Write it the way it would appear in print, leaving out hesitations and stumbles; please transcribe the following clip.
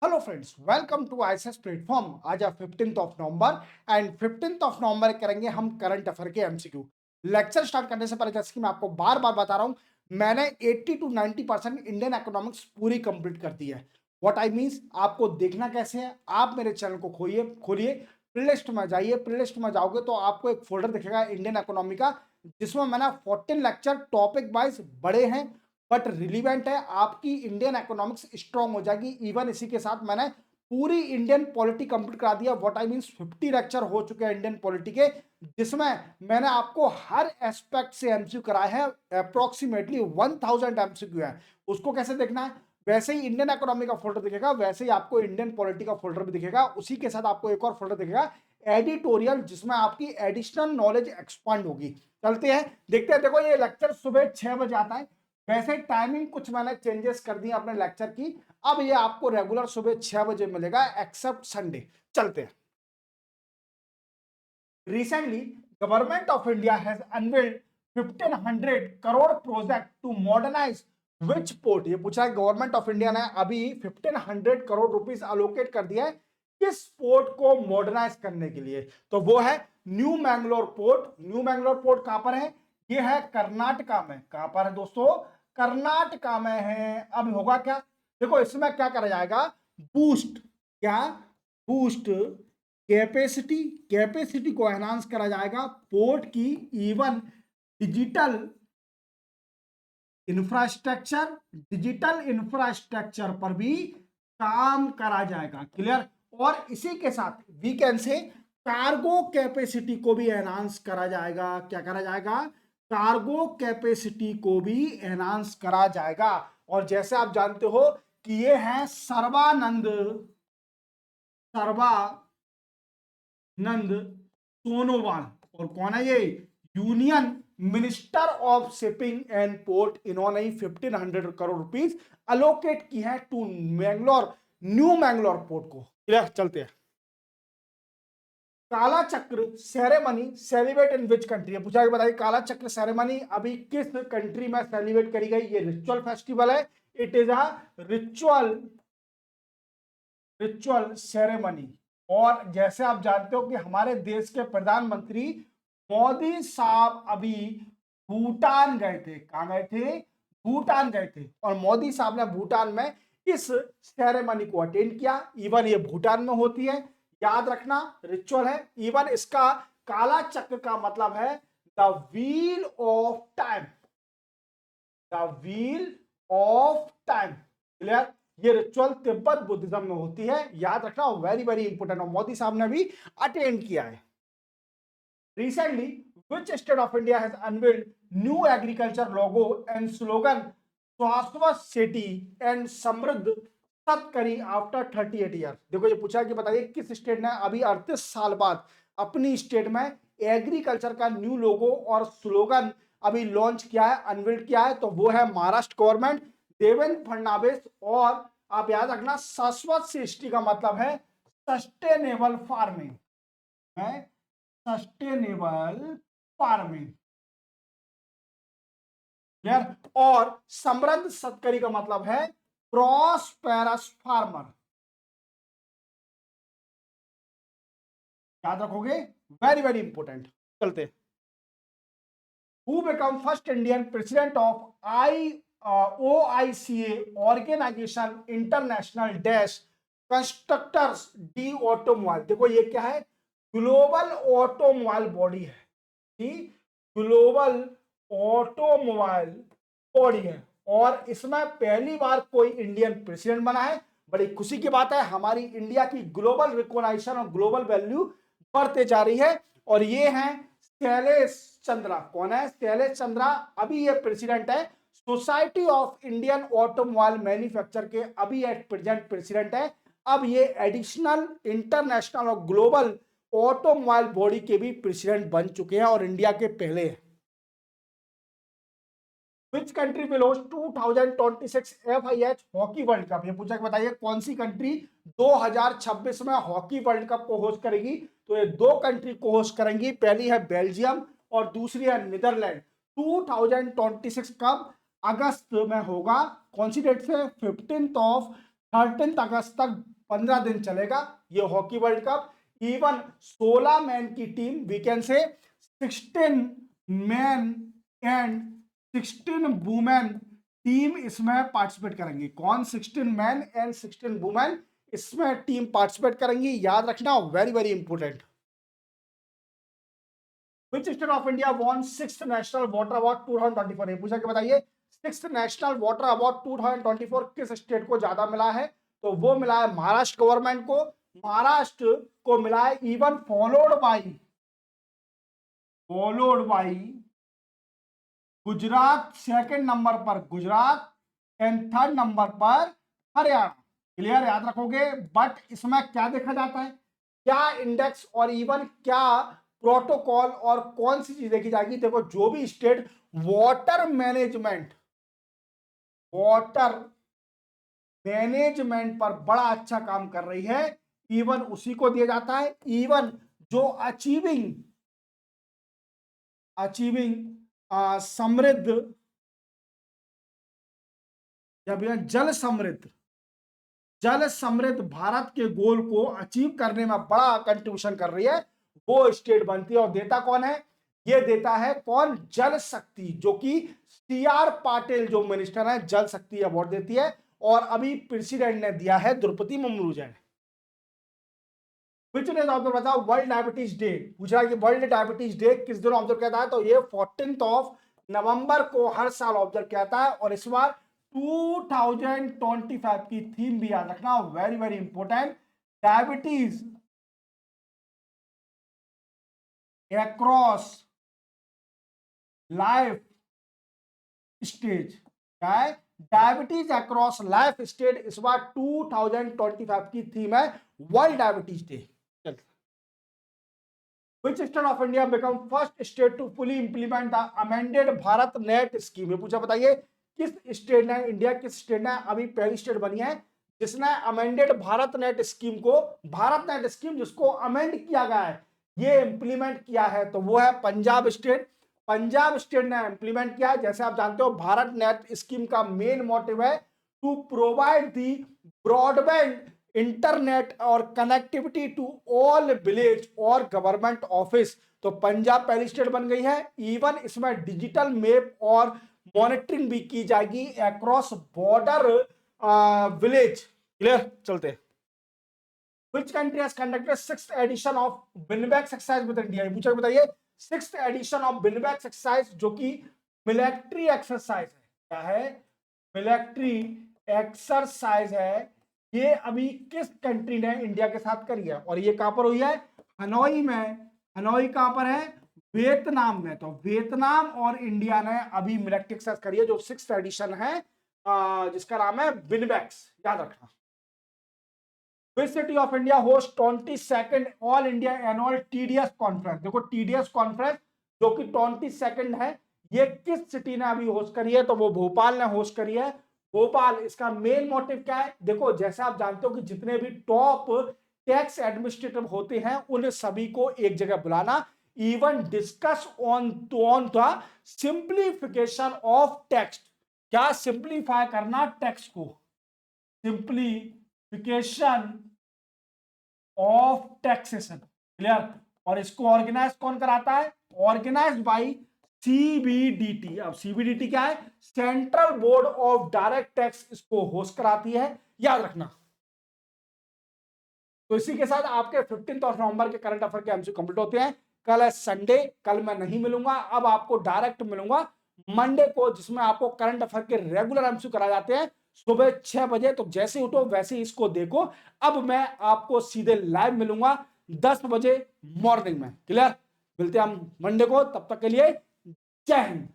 Hello friends, welcome to ISS platform. आज है 15th of November and 15th of November करेंगे हम current affair के एमसीक्यू। लेक्चर स्टार्ट करने से पहले जैसे कि मैं आपको बार बार बता रहा हूं, मैंने 80 to 90% इंडियन इकोनॉमिक्स पूरी कंप्लीट कर दी है। व्हाट आई मींस, आपको देखना कैसे है, आप मेरे चैनल को खोलिए प्लेलिस्ट में जाइए। प्लेलिस्ट में जाओगे तो आपको एक फोल्डर दिखेगा इंडियन इकोनॉमी का, जिसमें मैंने 14 लेक्चर टॉपिक वाइज बड़े हैं बट रिलीवेंट है। आपकी इंडियन इकोनॉमिक्स स्ट्रांग हो जाएगी। इवन इसी के साथ मैंने पूरी इंडियन पॉलिटी कंप्लीट करा दिया। व्हाट आई मींस 50 लेक्चर हो चुके हैं इंडियन पॉलिटी के, जिसमें मैंने आपको हर एस्पेक्ट से एमसीक्यू कराए हैं। अप्रोक्सीमेटली 1000 एमसीक्यू है। उसको कैसे देखना है, वैसे ही इंडियन इकोनॉमी का फोल्डर दिखेगा, वैसे ही आपको इंडियन पॉलिटी का फोल्डर भी दिखेगा। उसी के साथ आपको एक और फोल्डर दिखेगा एडिटोरियल, जिसमें आपकी एडिशनल नॉलेज एक्सपांड होगी। चलते हैं देखते हैं। देखो, ये लेक्चर सुबह 6 बजे आता है। वैसे टाइमिंग कुछ मैंने चेंजेस कर दी अपने लेक्चर की। अब ये आपको रेगुलर सुबह 6 बजे मिलेगा एक्सेप्ट संडे। चलते हैं। Recently government of India has unveiled 1500 crore project to modernise which port. ये पूछा है गवर्नमेंट ऑफ इंडिया ने अभी 1500 करोड़ रुपीस अलोकेट कर दिया है किस पोर्ट को मॉडर्नाइज करने के लिए। तो वो है new Mangalore port. New Mangalore port कहां पर है? ये है कर्नाटका में। कहां पर है दोस्तों? कर्नाटका में है। अब होगा क्या, देखो इसमें क्या करा जाएगा, बूस्ट। क्या? Boost capacity. कैपेसिटी को एनहांस करा जाएगा पोर्ट की। Even digital infrastructure, digital infrastructure पर भी काम करा जाएगा। क्लियर? और इसी के साथ we can say cargo capacity को भी एनहांस करा जाएगा। क्या करा जाएगा? कार्गो कैपेसिटी को भी एनहांस करा जाएगा। और जैसे आप जानते हो कि ये है सर्बानंद सोनोवाल। और कौन है ये? Union minister of shipping and port. इन्होंने ही 1500 करोड़ रुपीस अलोकेट की है to Mangalore, new Mangalore port को। क्लियर? चलते हैं। Kalachakra ceremony celebrate in which country. पूछा है, बताइए काला चक्र सेरेमनी अभी किस कंट्री में सेलिब्रेट करी गई? ये रिचुअल फेस्टिवल है। It is a ritual ritual ceremony. और जैसे आप जानते हो कि हमारे देश के प्रधानमंत्री मोदी साहब अभी भूटान गए थे। कहां गए थे? भूटान गए थे। और मोदी साहब ने भूटान में इस सेरेमनी को अटेंड किया। इवन ये भूटान में होती है, याद रखना, रिचुअल है। इवन इसका काला चक्र का मतलब है the wheel of time. The wheel of time. Clear? ये रिचुअल तिब्बत बुद्धिज्म में होती है, याद रखना, वेरी वेरी इंपोर्टेंट। और मोदी साहब ने भी अटेंड किया है। Recently which state of India has unveiled new agriculture logo and slogan शाश्वत सेठी एंड समृद्ध सतकरी आफ्टर 38 ईयर। देखो ये पूछा कि बताइए किस स्टेट ने अभी 38 साल बाद अपनी स्टेट में एग्रीकल्चर का न्यू लोगो और स्लोगन अभी लॉन्च किया है, अनवील्ड किया है। तो वो है महाराष्ट्र गवर्नमेंट, देवेंद्र फडणवीस। और आप याद रखना, शाश्वत सृष्टि का मतलब है सस्टेनेबल फार्मिंग है। Sustainable farming. क्लियर? और समृद्ध सतकरी का मतलब है प्रॉस्पेरस फार्मर। याद रखोगे, वेरी वेरी इंपोर्टेंट। चलते। Who become first Indian president of OICA organisation international dash constructors de automobile. देखो ये क्या है? ग्लोबल ऑटोमोबाइल बॉडी है। ग्लोबल ऑटोमोबाइल बॉडी है। और इसमें पहली बार कोई इंडियन प्रेसिडेंट बना है। बड़ी खुशी की बात है, हमारी इंडिया की ग्लोबल रिकॉग्निशन और ग्लोबल वैल्यू बढ़ते जा रही है। और ये हैं शैलेश चंद्रा। कौन है? शैलेश चंद्रा। अभी ये प्रेसिडेंट है society of Indian automobile manufacture के, अभी एट प्रेजेंट प्रेसिडेंट है। अब ये एडिशनल इंटरनेशनल और ग्लोबल ऑटोमोबाइल बॉडी के भी प्रेसिडेंट बन चुके हैं और इंडिया के पहले हैं। Which country will host 2026 FIH hockey world cup? ये पूछा कि बताइए कौन सी कंट्री 2026 में हॉकी वर्ल्ड कप को होस्ट करेगी। तो ये दो कंट्री को होस्ट करेंगी, पहली है बेल्जियम और दूसरी है नीदरलैंड। 2026 कब? अगस्त में होगा। कौन सी डेट से? 13 अगस्त तक 15 दिन चलेगा ये hockey world cup. Even 16 man की team, we can say 16 man and 16 women team इसमें पार्टिसिपेट करेंगी। कौन? 16 मैन एंड 16 वुमेन इसमें टीम पार्टिसिपेट करेंगी, याद रखना, very very important. Which state of India won 6th National Water Award 2024? ये पूछा कि बताइए 6th National Water Award 2024 किस स्टेट को ज्यादा मिला है? तो वो मिला है महाराष्ट्र गवर्नमेंट को। महाराष्ट्र को मिला है, even followed by Gujarat, second number पर गुजरात एंड थर्ड नंबर पर हरियाणा। क्लियर, याद रखोगे। बट इसमें क्या देखा जाता है, क्या इंडेक्स और इवन क्या प्रोटोकॉल और कौन सी चीज देखी जाएगी? देखो, जो भी स्टेट वाटर मैनेजमेंट पर बड़ा अच्छा काम कर रही है, इवन उसी को दिया जाता है। इवन जो अचीविंग समृद्ध या भैया जल समृद्ध भारत के गोल को अचीव करने में बड़ा कंट्रीब्यूशन कर रही है, वो स्टेट बनती है। और देता कौन है? ये देता है कौन? जल शक्ति, जो कि CR पाटिल जो मिनिस्टर है, जल शक्ति अवार्ड देती है। और अभी प्रेसिडेंट ने दिया है द्रौपदी मुर्मू जी ने। बताओ वर्ल्ड डायबिटीज डे, पूछा कि वर्ल्ड डायबिटीज डे किस दिन ऑब्जर्व किया जाता है? तो ये 14 नवंबर को हर साल ऑब्जर्व किया जाता है। और इस बार 2025 की थीम भी याद रखना, very very important, diabetes across life stage. क्या है? Diabetes across life stage. इस बार 2025 की थीम है world diabetes day. Which state of India become first state to fully implement the amended Bharat net scheme? ये पूछा, बताइए किस स्टेट ने, इंडिया किस स्टेट ने अभी पहली स्टेट बनी है जिसने अमेंडेड भारत नेट स्कीम को, भारत नेट स्कीम जिसको अमेंड किया गया है, ये इंप्लीमेंट किया है? तो वो है पंजाब स्टेट। पंजाब स्टेट ने इंप्लीमेंट किया है। जैसे आप जानते हो, भारत नेट स्कीम का मेन मोटिव है to provide the broadband internet और कनेक्टिविटी टू ऑल विलेज और गवर्नमेंट ऑफिस। तो पंजाब पहली स्टेट बन गई है। इवन इसमें डिजिटल मैप और मॉनिटरिंग भी की जाएगी अक्रॉस बॉर्डर विलेज। क्लियर, चलते। Which country has conducted 6th edition of Winback exercise with India? पूछा, बताइए 6th edition of Winback exercise, जो कि मिलिट्री एक्सरसाइज है। क्या है? मिलिट्री एक्सरसाइज है। ये अभी किस कंट्री ने इंडिया के साथ करी है? और ये कहां पर हुई है? हनोई में। हनोई कहां पर है? वियतनाम में। तो वियतनाम और इंडिया ने अभी मिलिट्री एक्सरसाइज करी है, जो 6th एडिशन है, जिसका नाम है विनबैक्स, याद रखना। Which city of India hosts 22nd all India annual TDS conference? देखो, TDS कॉन्फ्रेंस जो कि 22nd है, ये किस सिटी ने अभी होस्ट करी है? तो वो भोपाल ने होस्ट करी है। भोपाल। इसका मेन मोटिव क्या है? देखो, जैसे आप जानते हो कि जितने भी टॉप टैक्स एडमिनिस्ट्रेटिव होते हैं, उन सभी को एक जगह बुलाना, even discuss on the simplification of tax. क्या? सिंप्लीफाई करना टैक्स को, सिंप्लीफिकेशन ऑफ टैक्सेशन। क्लियर। और इसको ऑर्गेनाइज कौन कराता है? Organise by CBDT। अब CBDT क्या है? Central board of direct tax इसको होस्ट कराती है, याद रखना। तो इसी के साथ आपके 15 नवंबर के करंट अफेयर के MCQ कंप्लीट होते हैं। कल है संडे, कल मैं नहीं मिलूंगा, अब आपको डायरेक्ट मिलूंगा मंडे को, जिसमें आपको करंट अफेयर के रेगुलर MCQ कराए जाते हैं सुबह 6 बजे। तो जैसे उठो वैसे ही इसको देखो। अब मैं आपको सीधे लाइव मिलूंगा 10 बजे मॉर्निंग में। क्लियर। मिलते हैं हम मंडे को, तब तक के लिए जय हिंद।